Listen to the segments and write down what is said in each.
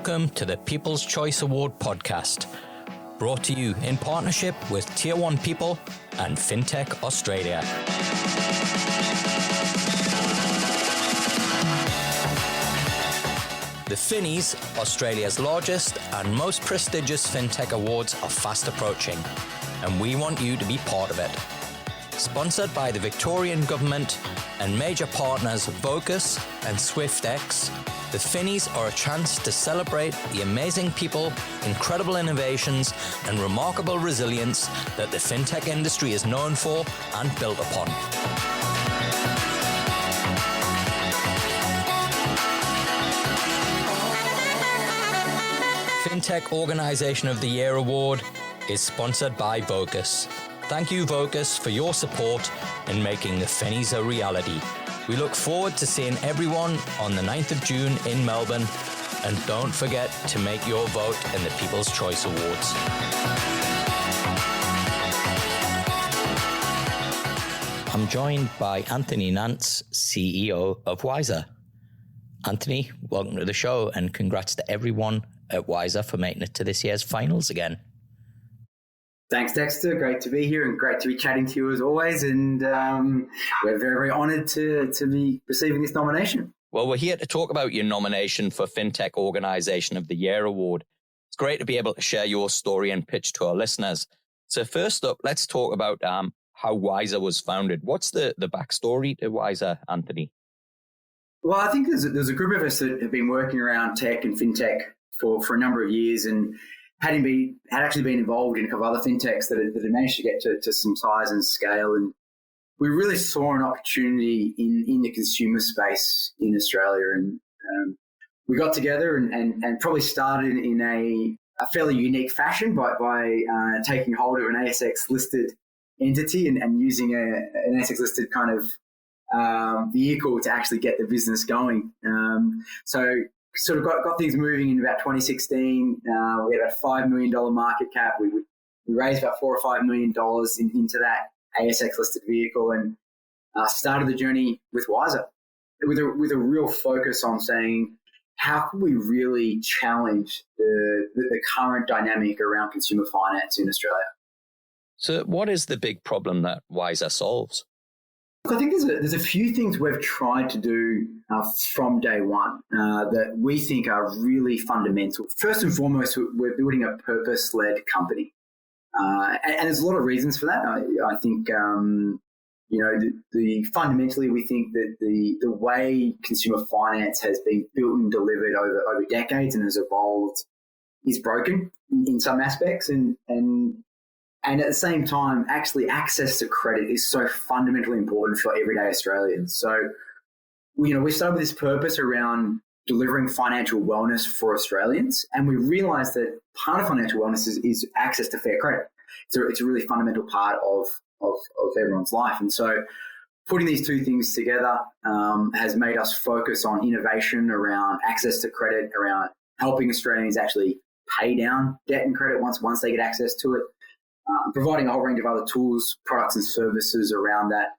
welcome to the People's Choice Award podcast, brought to you in partnership with Tier 1 People and Fintech Australia. The Finnies, Australia's largest and most prestigious fintech awards, are fast approaching, and we want you to be part of it. Sponsored by the Victorian Government and major partners Vocus and SwiftX, the Finnies are a chance to celebrate the amazing people, incredible innovations, and remarkable resilience that the fintech industry is known for and built upon. Fintech Organisation of the Year Award is sponsored by Vocus. Thank you, Vocus, for your support in making the Finnies a reality. We look forward to seeing everyone on the 9th of June in Melbourne, and don't forget to make your vote in the People's Choice Awards. I'm joined by Anthony Nance, CEO of Wisr. Anthony, welcome to the show, and congrats to everyone at Wisr for making it to this year's finals again. Thanks, Dexter. Great to be here and great to be chatting to you as always. And we're very, very honoured to be receiving this nomination. Well, we're here to talk about your nomination for Fintech Organisation of the Year Award. It's great to be able to share your story and pitch to our listeners. So first up, let's talk about how Wisr was founded. What's the backstory to Wisr, Anthony? Well, I think there's a group of us that have been working around tech and fintech for a number of years, and had actually been involved in a couple of other fintechs that had managed to get to some size and scale. And we really saw an opportunity in the consumer space in Australia. And we got together and probably started in a fairly unique fashion by taking hold of an ASX-listed entity and using an ASX-listed kind of vehicle to actually get the business going. So sort of got things moving in about 2016. We had about $5 million market cap. We raised about $4 or $5 million into that ASX-listed vehicle and started the journey with Wisr with a real focus on saying, how can we really challenge the current dynamic around consumer finance in Australia? So what is the big problem that Wisr solves? I think there's a few things we've tried to do from day one that we think are really fundamental. First and foremost, we're building a purpose-led company. And there's a lot of reasons for that. I think, fundamentally, we think that the way consumer finance has been built and delivered over decades and has evolved is broken in some aspects. And at the same time, actually access to credit is so fundamentally important for everyday Australians. So, we started with this purpose around delivering financial wellness for Australians. And we realized that part of financial wellness is access to fair credit. It's a really fundamental part of everyone's life. And so putting these two things together has made us focus on innovation around access to credit, around helping Australians actually pay down debt and credit once they get access to it. Providing a whole range of other tools, products and services around that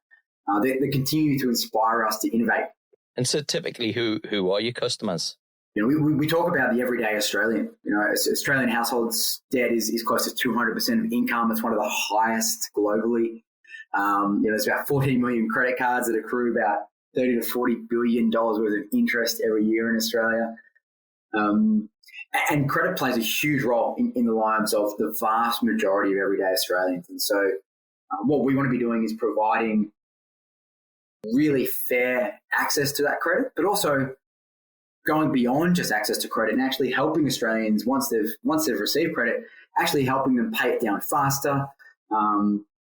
that continue to inspire us to innovate. And so typically who are your customers? We talk about the everyday Australian. Australian households' debt is close to 200% of income. It's one of the highest globally. There's about 14 million credit cards that accrue about $30 to $40 billion worth of interest every year in Australia. And credit plays a huge role in the lives of the vast majority of everyday Australians. And so what we want to be doing is providing really fair access to that credit, but also going beyond just access to credit and actually helping Australians once they've received credit, actually helping them pay it down faster,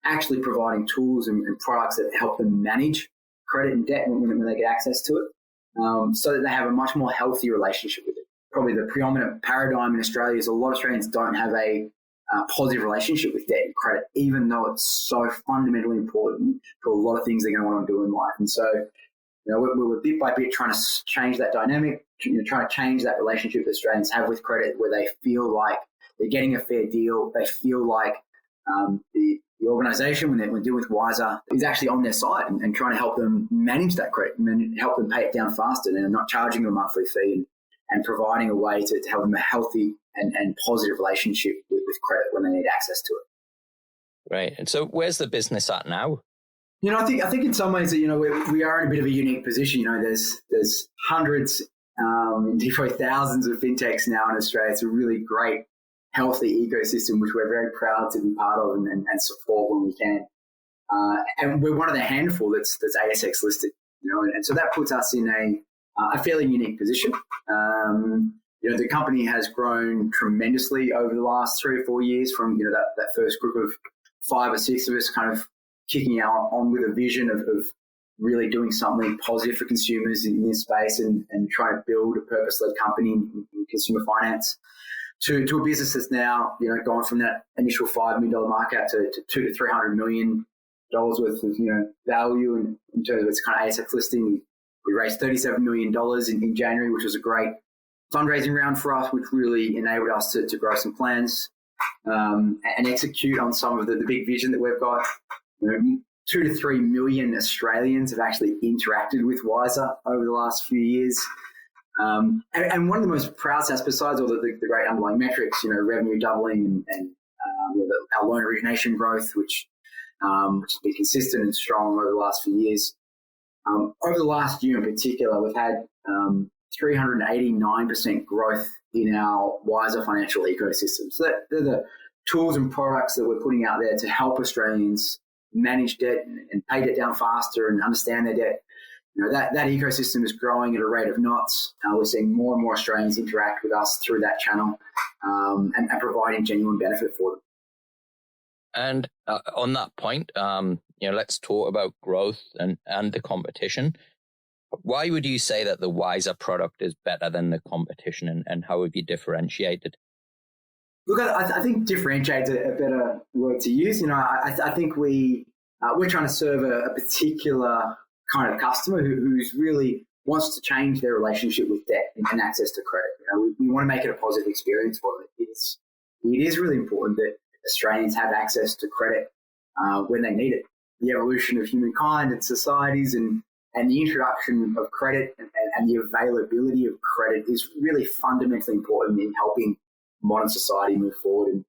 actually providing tools and products that help them manage credit and debt when they get access to it, so that they have a much more healthy relationship with it. Probably the predominant paradigm in Australia is a lot of Australians don't have a positive relationship with debt and credit, even though it's so fundamentally important for a lot of things they're going to want to do in life. And so, we're bit by bit trying to change that dynamic, trying to change that relationship that Australians have with credit, where they feel like they're getting a fair deal. They feel like the organisation, when they're dealing with Wisr, is actually on their side and trying to help them manage that credit and help them pay it down faster and not charging them a monthly fee and providing a way to help them a healthy and positive relationship with credit when they need access to it. Right. And so where's the business at now? I think in some ways that, we are in a bit of a unique position. There's hundreds, probably thousands of fintechs now in Australia. It's a really great, healthy ecosystem, which we're very proud to be part of and support when we can. And we're one of the handful that's ASX listed, and so that puts us in a fairly unique position. The company has grown tremendously over the last 3 or 4 years from, that first group of 5 or 6 of us kind of kicking out on with a vision of really doing something positive for consumers in this space and trying to build a purpose-led company in consumer finance to a business that's now, gone from that initial $5 million market cap to $200 to $300 million worth of, value in terms of its kind of ASX listing. We raised $37 million in January, which was a great fundraising round for us, which really enabled us to grow some plans and execute on some of the big vision that we've got. 2 to 3 million Australians have actually interacted with Wisr over the last few years. And one of the most proud stats, besides all the great underlying metrics, revenue doubling and our loan origination growth, which has been consistent and strong over the last few years. Over the last year in particular, we've had 389% growth in our Wisr financial ecosystem. So they're the tools and products that we're putting out there to help Australians manage debt and pay debt down faster and understand their debt. That ecosystem is growing at a rate of knots. We're seeing more and more Australians interact with us through that channel and providing genuine benefit for them. And on that point, let's talk about growth and the competition. Why would you say that the Wisr product is better than the competition, and how have you differentiated? Look, I think differentiate is a better word to use. I think we're trying to serve a particular kind of customer who's really wants to change their relationship with debt and access to credit. We want to make it a positive experience for them. It is really important that Australians have access to credit when they need it. The evolution of humankind and societies and the introduction of credit and the availability of credit is really fundamentally important in helping modern society move forward.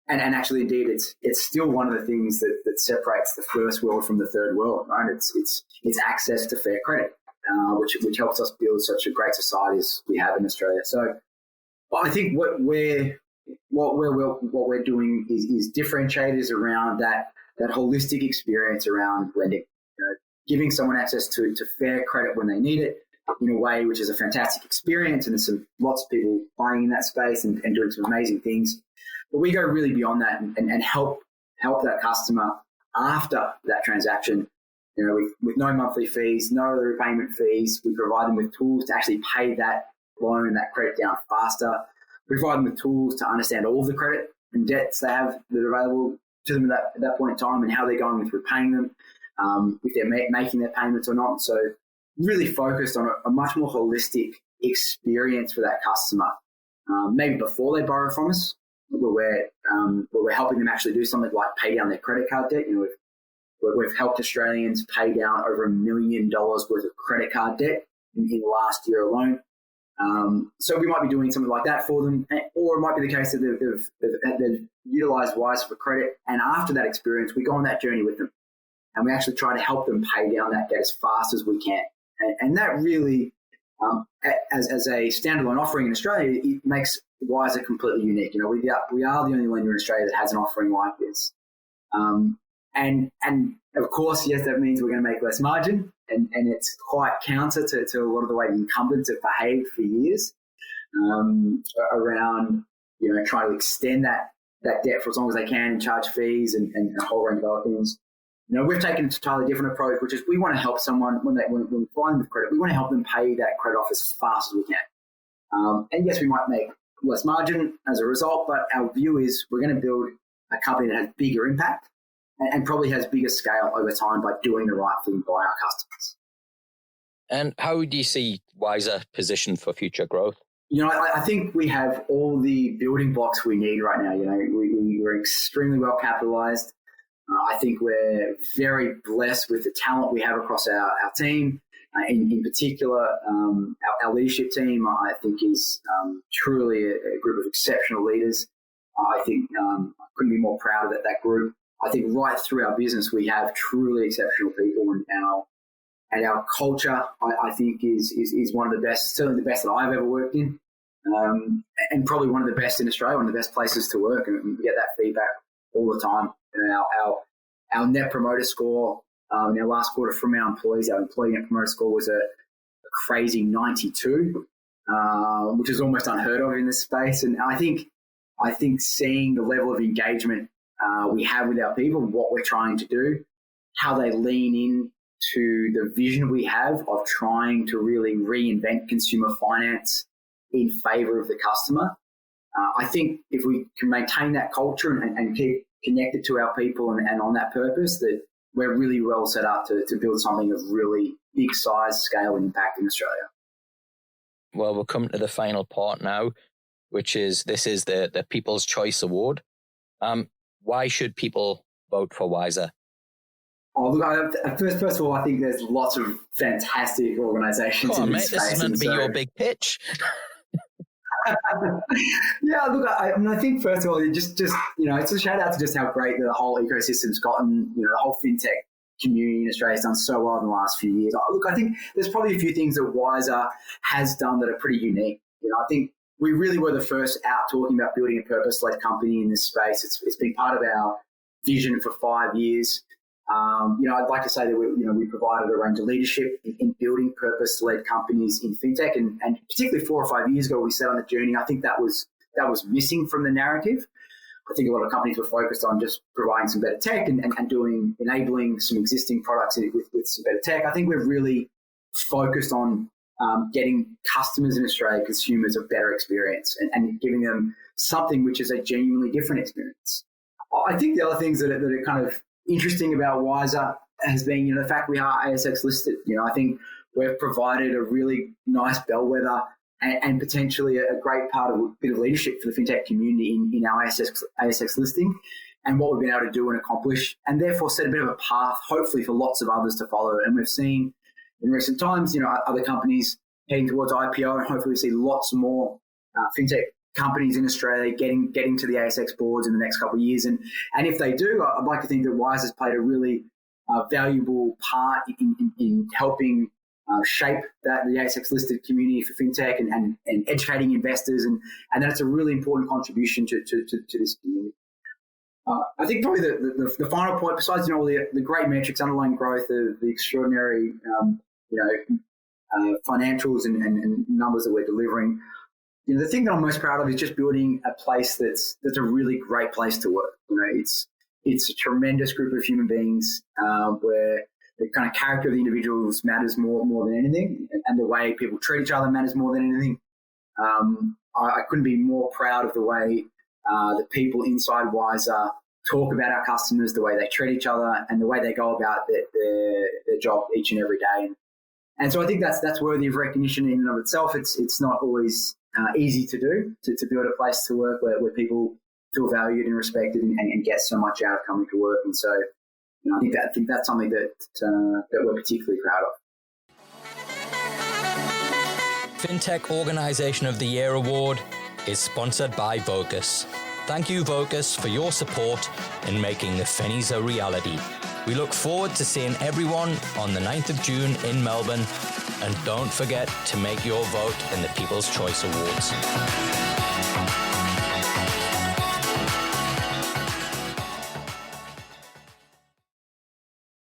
And actually, indeed, it's still one of the things that separates the first world from the third world, right? It's access to fair credit, which helps us build such a great society as we have in Australia. So I think what we're doing is differentiators around that holistic experience around lending, giving someone access to fair credit when they need it in a way which is a fantastic experience, and there's lots of people playing in that space and doing some amazing things. But we go really beyond that and help that customer after that transaction, with no monthly fees, no other repayment fees. We provide them with tools to actually pay that loan and that credit down faster. We provide them with tools to understand all of the credit and debts they have that are available to them at that point in time and how they're going with repaying them, if they're making their payments or not. So really focused on a much more holistic experience for that customer, maybe before they borrow from us, where we're helping them actually do something like pay down their credit card debt. We've helped Australians pay down over $1 million worth of credit card debt in the last year alone. So we might be doing something like that for them, or it might be the case that they've utilised Wisr for credit, and after that experience, we go on that journey with them, and we actually try to help them pay down that debt as fast as we can. And that really, as a standalone offering in Australia, it makes Wisr completely unique. We are the only lender in Australia that has an offering like this. And of course, yes, that means we're going to make less margin, and it's quite counter to a lot of the way the incumbents have behaved for years around, trying to extend that debt for as long as they can and charge fees and a whole range of other things. We've taken a entirely different approach, which is we want to help someone when we find them with credit, we want to help them pay that credit off as fast as we can. And yes, we might make less margin as a result, but our view is we're going to build a company that has bigger impact and probably has bigger scale over time by doing the right thing by our customers. And how do you see Wisr positioned for future growth? I think we have all the building blocks we need right now. We're extremely well capitalized. I think we're very blessed with the talent we have across our team. In particular, our leadership team, I think, is truly a group of exceptional leaders. I think I couldn't be more proud of that group. I think right through our business, we have truly exceptional people, and our culture, I think, is one of the best, certainly the best that I've ever worked in, and probably one of the best in Australia, one of the best places to work. And we get that feedback all the time. Our net promoter score in our last quarter from our employees, our employee net promoter score was a crazy 92, which is almost unheard of in this space. And I think seeing the level of engagement we have with our people, what we're trying to do, how they lean in to the vision we have of trying to really reinvent consumer finance in favor of the customer. I think if we can maintain that culture and keep connected to our people and on that purpose, that we're really well set up to build something of really big size, scale, and impact in Australia. Well, we'll come to the final part now, which is the People's Choice Award. Why should people vote for Wisr? Oh, look, first of all, I think there's lots of fantastic organisations in this space. This is meant to be your big pitch. Yeah, look, I think first of all, just it's a shout out to just how great the whole ecosystem's gotten. The whole fintech community in Australia has done so well in the last few years. Look, I think there's probably a few things that Wisr has done that are pretty unique. I think we really were the first out talking about building a purpose-led company in this space. It's been part of our vision for 5 years. I'd like to say that we provided a range of leadership in building purpose-led companies in fintech, and particularly 4 or 5 years ago, we set on the journey. I think that was missing from the narrative. I think a lot of companies were focused on just providing some better tech and enabling some existing products with some better tech. I think we've really focused on getting customers in Australia, consumers, a better experience and giving them something which is a genuinely different experience. I think the other things that are kind of interesting about Wisr has been, the fact we are ASX listed. I think we've provided a really nice bellwether and potentially a great part of a bit of leadership for the fintech community in our ASX listing and what we've been able to do and accomplish, and therefore set a bit of a path, hopefully, for lots of others to follow. And we've seen in recent times, other companies heading towards IPO, and hopefully we see lots more fintech companies in Australia getting to the ASX boards in the next couple of years. And if they do, I'd like to think that Wisr has played a really valuable part in helping shape the ASX listed community for fintech and educating investors, and that's a really important contribution to this community. I think probably the final point, besides all the great metrics, underlying growth, the extraordinary financials and numbers that we're delivering, the thing that I'm most proud of is just building a place that's a really great place to work. It's a tremendous group of human beings where the kind of character of the individuals matters more than anything, and the way people treat each other matters more than anything. I couldn't be more proud of the way the people inside Wisr talk about our customers, the way they treat each other, and the way they go about their job each and every day. And so I think that's worthy of recognition in and of itself. It's not always easy to do, to build a place to work where people feel valued and respected and get so much out of coming to work. And so I think that's something that we're particularly proud of. Fintech Organisation of the Year Award is sponsored by Vocus. Thank you, Vocus, for your support in making the Finnies a reality. We look forward to seeing everyone on the 9th of June in Melbourne, and don't forget to make your vote in the People's Choice Awards.